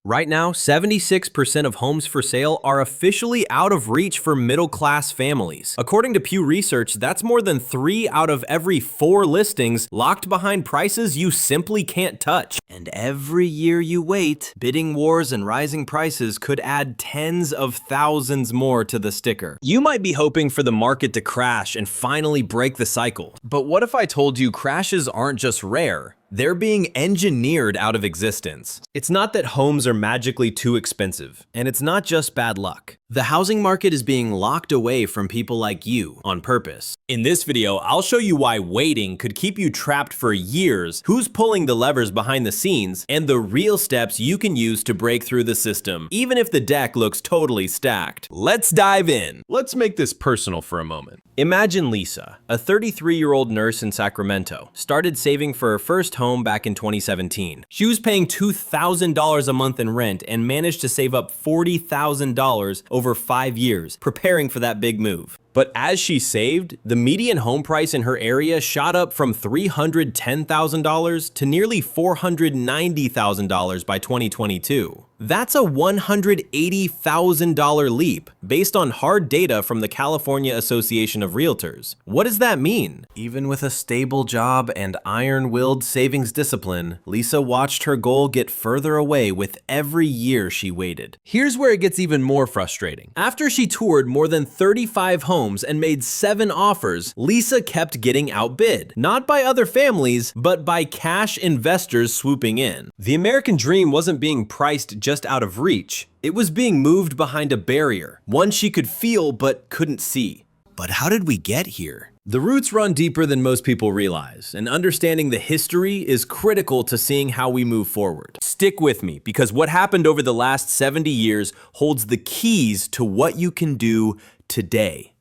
Right now, 76% of homes for sale are officially out of reach for middle-class families. According to Pew Research, that's more than 3 out of every 4 listings locked behind prices you simply can't touch. And every year you wait, bidding wars and rising prices could add tens of thousands more to the sticker. You might be hoping for the market to crash and finally break the cycle. But what if I told you crashes aren't just rare? They're being engineered out of existence. It's not that homes are magically too expensive, and it's not just bad luck. The housing market is being locked away from people like you on purpose. In this video, I'll show you why waiting could keep you trapped for years, who's pulling the levers behind the scenes, and the real steps you can use to break through the system, even if the deck looks totally stacked. Let's dive in. Let's make this personal for a moment. Imagine Lisa, a 33-year-old nurse in Sacramento, started saving for her first home back in 2017. She was paying $2,000 a month in rent and managed to save up $40,000 over 5 years, preparing for that big move. But as she saved, the median home price in her area shot up from $310,000 to nearly $490,000 by 2022. That's a $180,000 leap based on hard data from the California Association of Realtors. What does that mean? Even with a stable job and iron-willed savings discipline, Lisa watched her goal get further away with every year she waited. Here's where it gets even more frustrating. After she toured more than 35 homes and made 7 offers, Lisa kept getting outbid, not by other families, but by cash investors swooping in. The American dream wasn't being priced just out of reach. It was being moved behind a barrier, one she could feel but couldn't see. But how did we get here? The roots run deeper than most people realize, and understanding the history is critical to seeing how we move forward. Stick with me, because what happened over the last 70 years holds the keys to what you can do today.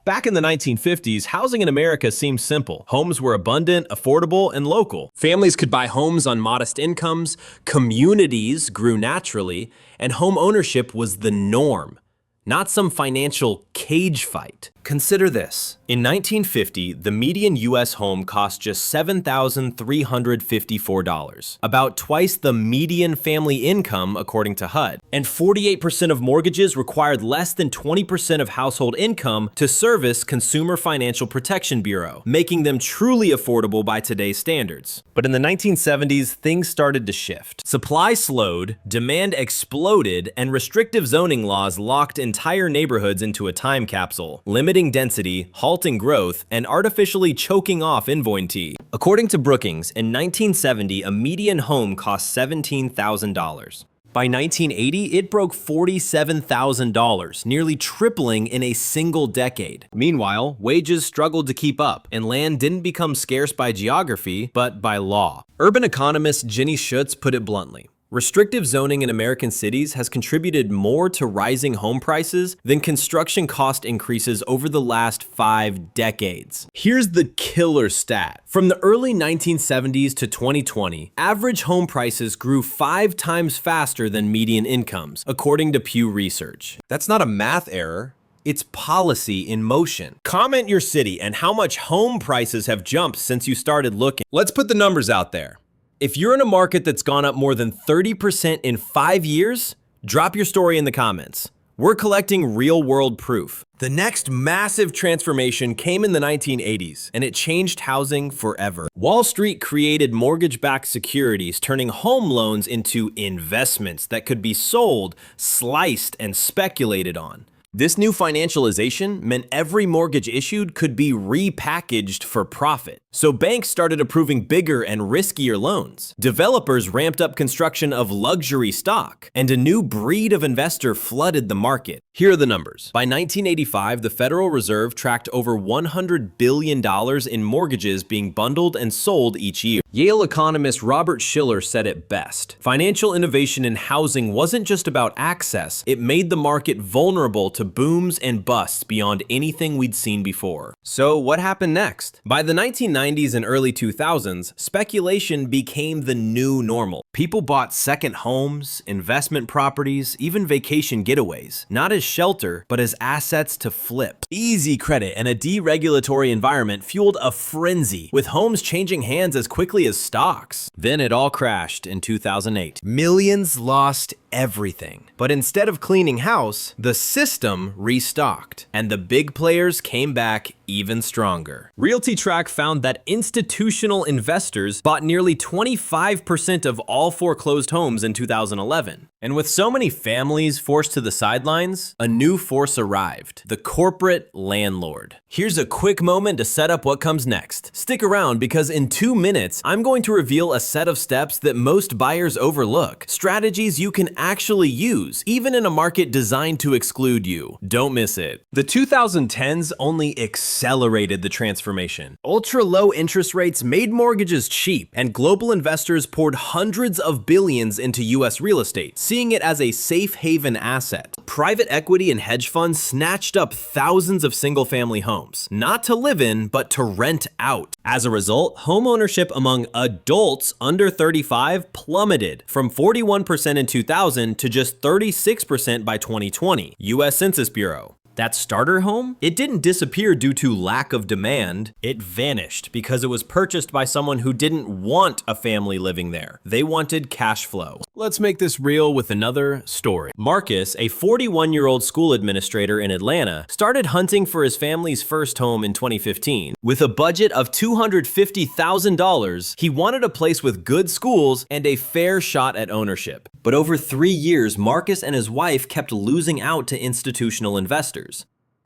Back in the 1950s, housing in America seemed simple. Homes were abundant, affordable, and local. Families could buy homes on modest incomes, communities grew naturally, and home ownership was the norm, not some financial cage fight. Consider this. In 1950, the median U.S. home cost just $7,354, about twice the median family income according to HUD. And 48% of mortgages required less than 20% of household income to service Consumer Financial Protection Bureau, making them truly affordable by today's standards. But in the 1970s, things started to shift. Supply slowed, demand exploded, and restrictive zoning laws locked entire neighborhoods into a time capsule, limiting density, halting growth, and artificially choking off inventory. According to Brookings, in 1970, a median home cost $17,000. By 1980, it broke $47,000, nearly tripling in a single decade. Meanwhile, wages struggled to keep up, and land didn't become scarce by geography, but by law. Urban economist Jenny Schuetz put it bluntly: restrictive zoning in American cities has contributed more to rising home prices than construction cost increases over the last 5 decades. Here's the killer stat. From the early 1970s to 2020, average home prices grew 5 times faster than median incomes, according to Pew Research. That's not a math error. It's policy in motion. Comment your city and how much home prices have jumped since you started looking. Let's put the numbers out there. If you're in a market that's gone up more than 30% in 5 years, drop your story in the comments. We're collecting real-world proof. The next massive transformation came in the 1980s, and it changed housing forever. Wall Street created mortgage-backed securities, turning home loans into investments that could be sold, sliced, and speculated on. This new financialization meant every mortgage issued could be repackaged for profit. So banks started approving bigger and riskier loans. Developers ramped up construction of luxury stock, and a new breed of investor flooded the market. Here are the numbers. By 1985, the Federal Reserve tracked over $100 billion in mortgages being bundled and sold each year. Yale economist Robert Shiller said it best: financial innovation in housing wasn't just about access, it made the market vulnerable to booms and busts beyond anything we'd seen before. So what happened next? By the 1990s, 1990s and early 2000s, speculation became the new normal. People bought second homes, investment properties, even vacation getaways, not as shelter, but as assets to flip. Easy credit and a deregulatory environment fueled a frenzy, with homes changing hands as quickly as stocks. Then it all crashed in 2008. Millions lost everything. But instead of cleaning house, the system restocked, and the big players came back even stronger. RealtyTrack found that institutional investors bought nearly 25% of all foreclosed homes in 2011. And with so many families forced to the sidelines, a new force arrived: the corporate landlord. Here's a quick moment to set up what comes next. Stick around, because in 2 minutes, I'm going to reveal a set of steps that most buyers overlook, strategies you can actually use, even in a market designed to exclude you. Don't miss it. The 2010s only accelerated the transformation. Ultra-low interest rates made mortgages cheap, and global investors poured hundreds of billions into US real estate, seeing it as a safe haven asset. Private equity and hedge funds snatched up thousands of single-family homes, not to live in, but to rent out. As a result, homeownership among adults under 35 plummeted from 41% in 2000 to just 36% by 2020, US Census Bureau. That starter home? It didn't disappear due to lack of demand. It vanished because it was purchased by someone who didn't want a family living there. They wanted cash flow. Let's make this real with another story. Marcus, a 41-year-old school administrator in Atlanta, started hunting for his family's first home in 2015. With a budget of $250,000, he wanted a place with good schools and a fair shot at ownership. But over 3 years, Marcus and his wife kept losing out to institutional investors.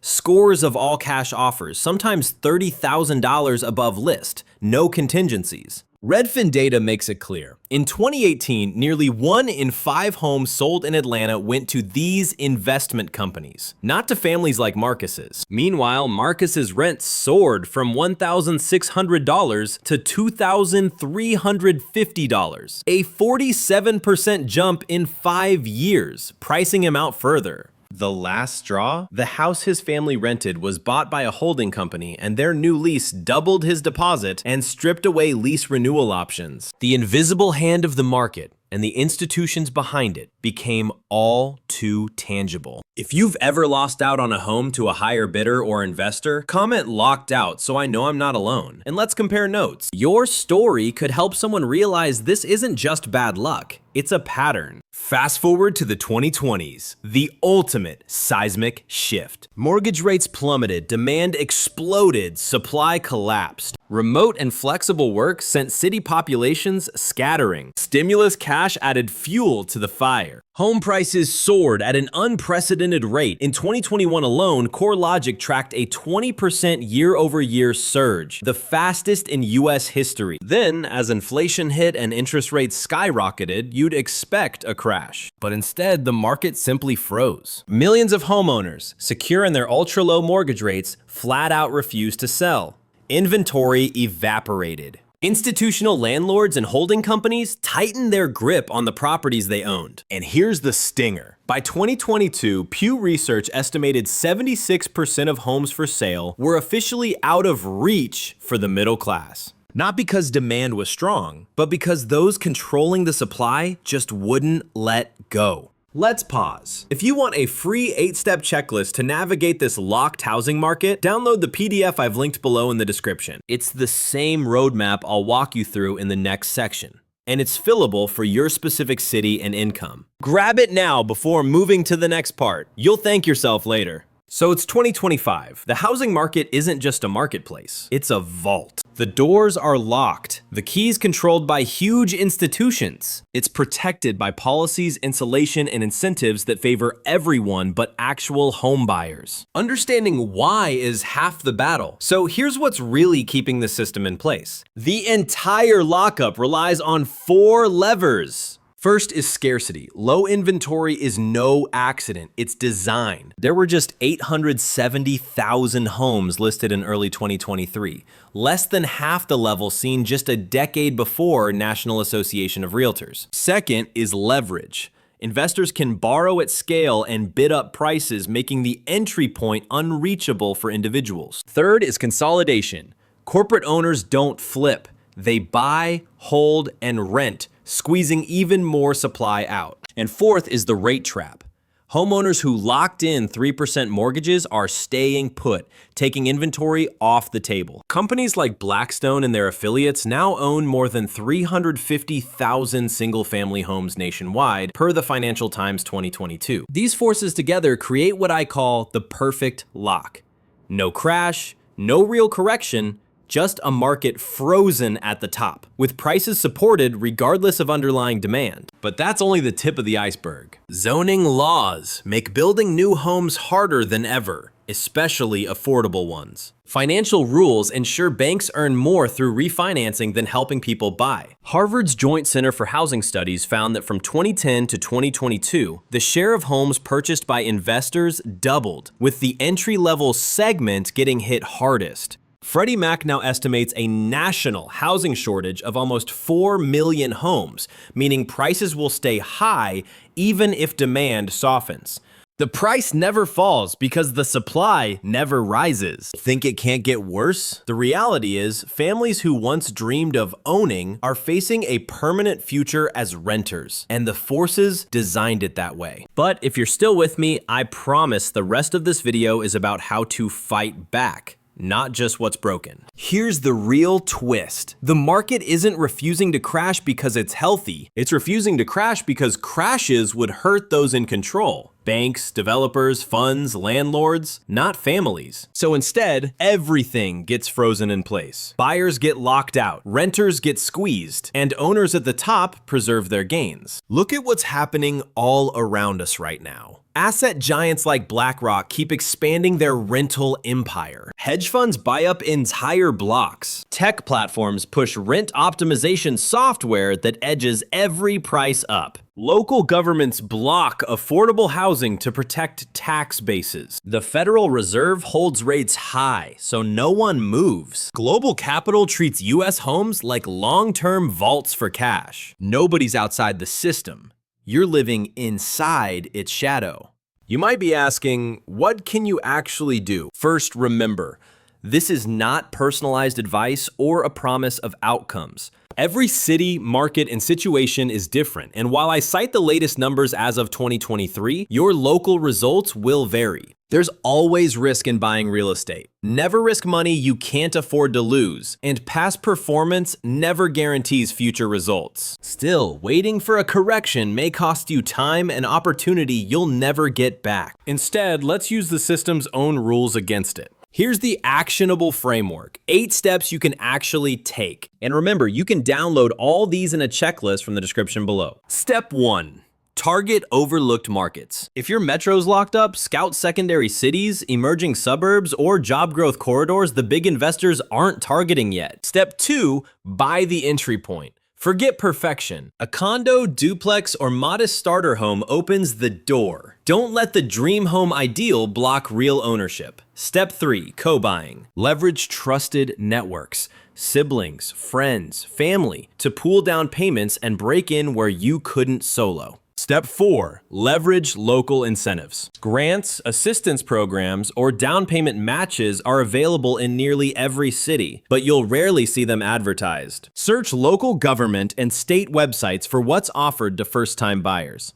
Scores of all-cash offers, sometimes $30,000 above list, no contingencies. Redfin data makes it clear. In 2018, nearly 1 in 5 homes sold in Atlanta went to these investment companies, not to families like Marcus's. Meanwhile, Marcus's rent soared from $1,600 to $2,350, a 47% jump in 5 years, pricing him out further. The last straw? The house his family rented was bought by a holding company, and their new lease doubled his deposit and stripped away lease renewal options. The invisible hand of the market and the institutions behind it became all too tangible. If you've ever lost out on a home to a higher bidder or investor, comment "locked out" so I know I'm not alone. And let's compare notes. Your story could help someone realize this isn't just bad luck, it's a pattern. Fast forward to the 2020s, the ultimate seismic shift. Mortgage rates plummeted, demand exploded, supply collapsed. Remote and flexible work sent city populations scattering. Stimulus cash added fuel to the fire. Home prices soared at an unprecedented rate. In 2021 alone, CoreLogic tracked a 20% year-over-year surge, the fastest in US history. Then, as inflation hit and interest rates skyrocketed, you'd expect a crash. But instead, the market simply froze. Millions of homeowners, secure in their ultra-low mortgage rates, flat out refused to sell. Inventory evaporated. Institutional landlords and holding companies tightened their grip on the properties they owned. And here's the stinger. By 2022, Pew Research estimated 76% of homes for sale were officially out of reach for the middle class. Not because demand was strong, but because those controlling the supply just wouldn't let go. Let's pause. If you want a free 8-step checklist to navigate this locked housing market, download the PDF I've linked below in the description. It's the same roadmap I'll walk you through in the next section, and it's fillable for your specific city and income. Grab it now before moving to the next part. You'll thank yourself later. So it's 2025. The housing market isn't just a marketplace, it's a vault. The doors are locked, the keys controlled by huge institutions. It's protected by policies, insulation, and incentives that favor everyone but actual home buyers. Understanding why is half the battle. So here's what's really keeping the system in place. The entire lockup relies on 4 levers. First is scarcity. Low inventory is no accident, it's design. There were just 870,000 homes listed in early 2023, less than half the level seen just a decade before National Association of Realtors. Second is leverage. Investors can borrow at scale and bid up prices, making the entry point unreachable for individuals. Third is consolidation. Corporate owners don't flip. They buy, hold, and rent, squeezing even more supply out. And fourth is the rate trap. Homeowners who locked in 3% mortgages are staying put, taking inventory off the table. Companies like Blackstone and their affiliates now own more than 350,000 single-family homes nationwide, per the Financial Times 2022. These forces together create what I call the perfect lock. No crash, no real correction, just a market frozen at the top, with prices supported regardless of underlying demand. But that's only the tip of the iceberg. Zoning laws make building new homes harder than ever, especially affordable ones. Financial rules ensure banks earn more through refinancing than helping people buy. Harvard's Joint Center for Housing Studies found that from 2010 to 2022, the share of homes purchased by investors doubled, with the entry-level segment getting hit hardest. Freddie Mac now estimates a national housing shortage of almost 4 million homes, meaning prices will stay high even if demand softens. The price never falls because the supply never rises. Think it can't get worse? The reality is, families who once dreamed of owning are facing a permanent future as renters, and the forces designed it that way. But if you're still with me, I promise the rest of this video is about how to fight back, not just what's broken. Here's the real twist. The market isn't refusing to crash because it's healthy. It's refusing to crash because crashes would hurt those in control. Banks, developers, funds, landlords, not families. So instead, everything gets frozen in place. Buyers get locked out, renters get squeezed, and owners at the top preserve their gains. Look at what's happening all around us right now. Asset giants like BlackRock keep expanding their rental empire. Hedge funds buy up entire blocks. Tech platforms push rent optimization software that edges every price up. Local governments block affordable housing to protect tax bases. The Federal Reserve holds rates high, so no one moves. Global capital treats U.S. homes like long-term vaults for cash. Nobody's outside the system. You're living inside its shadow. You might be asking, what can you actually do? First, remember, this is not personalized advice or a promise of outcomes. Every city, market, and situation is different, and while I cite the latest numbers as of 2023, your local results will vary. There's always risk in buying real estate. Never risk money you can't afford to lose, and past performance never guarantees future results. Still, waiting for a correction may cost you time and opportunity you'll never get back. Instead, let's use the system's own rules against it. Here's the actionable framework, 8 steps you can actually take. And remember, you can download all these in a checklist from the description below. Step 1. Target overlooked markets. If your metro's locked up, scout secondary cities, emerging suburbs, or job growth corridors the big investors aren't targeting yet. Step 2. Buy the entry point. Forget perfection. A condo, duplex, or modest starter home opens the door. Don't let the dream home ideal block real ownership. Step 3. Co-buying. Leverage trusted networks, siblings, friends, family to pool down payments and break in where you couldn't solo. Step 4. Leverage local incentives. Grants, assistance programs, or down payment matches are available in nearly every city, but you'll rarely see them advertised. Search local government and state websites for what's offered to first-time buyers.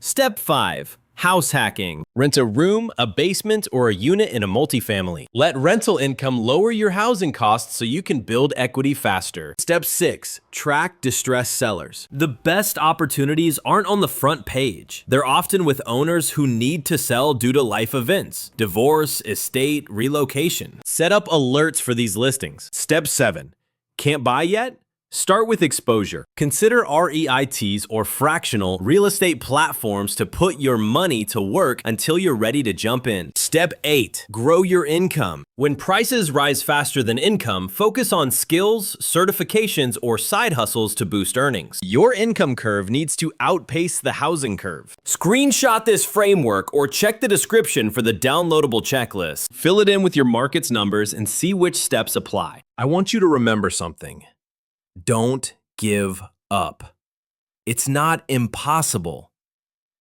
Step 5. House hacking. Rent a room, a basement, or a unit in a multifamily. Let rental income lower your housing costs so you can build equity faster. Step 6. Track distressed sellers. The best opportunities aren't on the front page. They're often with owners who need to sell due to life events, divorce, estate, relocation. Set up alerts for these listings. Step 7. Can't buy yet? Start with exposure. Consider REITs or fractional real estate platforms to put your money to work until you're ready to jump in. Step 8. Grow your income. When prices rise faster than income, focus on skills, certifications, or side hustles to boost earnings. Your income curve needs to outpace the housing curve. Screenshot this framework or check the description for the downloadable checklist. Fill it in with your market's numbers and see which steps apply. I want you to remember something. Don't give up. It's not impossible.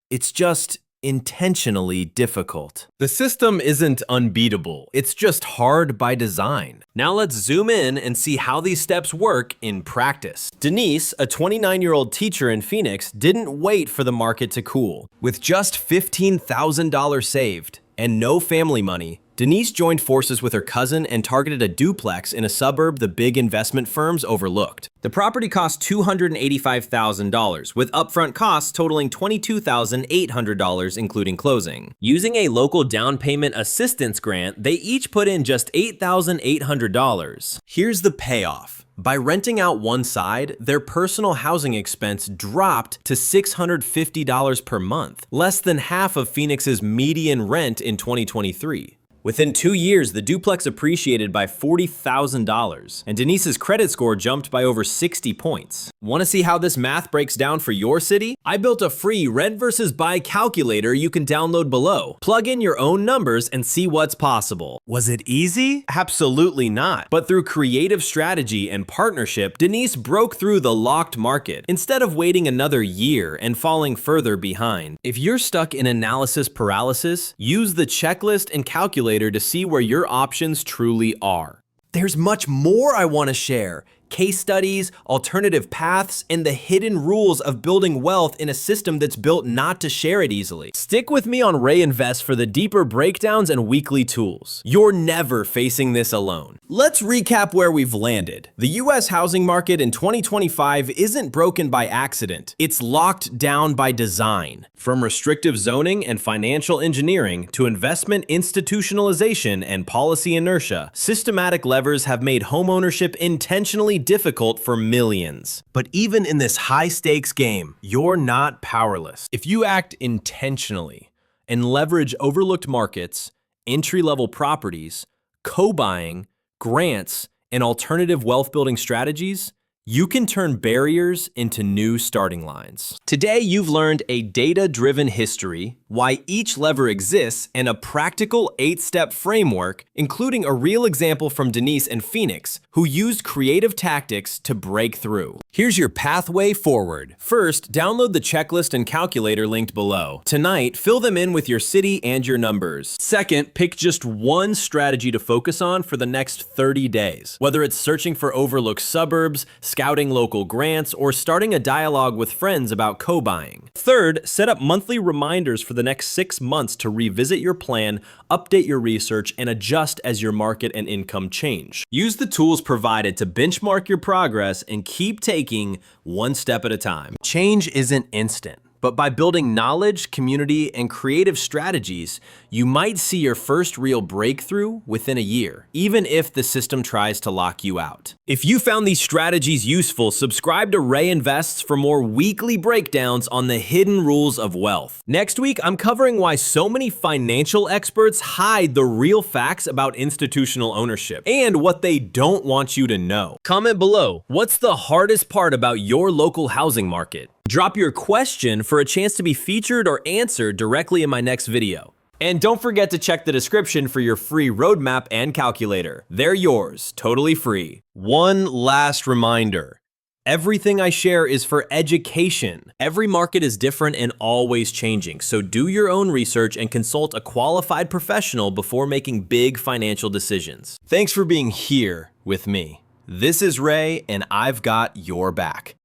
It's just intentionally difficult. The system isn't unbeatable, it's just hard by design. Now let's zoom in and see how these steps work in practice. Denise, a 29-year-old teacher in Phoenix, didn't wait for the market to cool. With just $15,000 saved and no family money, Denise joined forces with her cousin and targeted a duplex in a suburb the big investment firms overlooked. The property cost $285,000, with upfront costs totaling $22,800 including closing. Using a local down payment assistance grant, they each put in just $8,800. Here's the payoff. By renting out one side, their personal housing expense dropped to $650 per month, less than half of Phoenix's median rent in 2023. Within 2 years, the duplex appreciated by $40,000, and Denise's credit score jumped by over 60 points. Want to see how this math breaks down for your city? I built a free rent versus buy calculator you can download below. Plug in your own numbers and see what's possible. Was it easy? Absolutely not. But through creative strategy and partnership, Denise broke through the locked market instead of waiting another year and falling further behind. If you're stuck in analysis paralysis, use the checklist and calculator to see where your options truly are. There's much more I want to share. Case studies, alternative paths, and the hidden rules of building wealth in a system that's built not to share it easily. Stick with me on Ray Invest for the deeper breakdowns and weekly tools. You're never facing this alone. Let's recap where we've landed. The US housing market in 2025 isn't broken by accident. It's locked down by design. From restrictive zoning and financial engineering to investment institutionalization and policy inertia, systematic levers have made homeownership intentionally difficult for millions. But even in this high-stakes game, you're not powerless. If you act intentionally and leverage overlooked markets, entry-level properties, co-buying, grants, and alternative wealth-building strategies, you can turn barriers into new starting lines. Today, you've learned a data-driven history, why each lever exists, and a practical 8-step framework, including a real example from Denise and Phoenix, who used creative tactics to break through. Here's your pathway forward. First, download the checklist and calculator linked below. Tonight, fill them in with your city and your numbers. Second, pick just one strategy to focus on for the next 30 days. Whether it's searching for overlooked suburbs, scouting local grants, or starting a dialogue with friends about co-buying. Third, set up monthly reminders for the next 6 months to revisit your plan, update your research, and adjust as your market and income change. Use the tools provided to benchmark your progress and keep taking one step at a time. Change isn't instant, but by building knowledge, community, and creative strategies, you might see your first real breakthrough within a year, even if the system tries to lock you out. If you found these strategies useful, subscribe to Ray Invests for more weekly breakdowns on the hidden rules of wealth. Next week, I'm covering why so many financial experts hide the real facts about institutional ownership and what they don't want you to know. Comment below, what's the hardest part about your local housing market? Drop your question for a chance to be featured or answered directly in my next video. And don't forget to check the description for your free roadmap and calculator. They're yours, totally free. One last reminder. Everything I share is for education. Every market is different and always changing, so do your own research and consult a qualified professional before making big financial decisions. Thanks for being here with me. This is Ray, and I've got your back.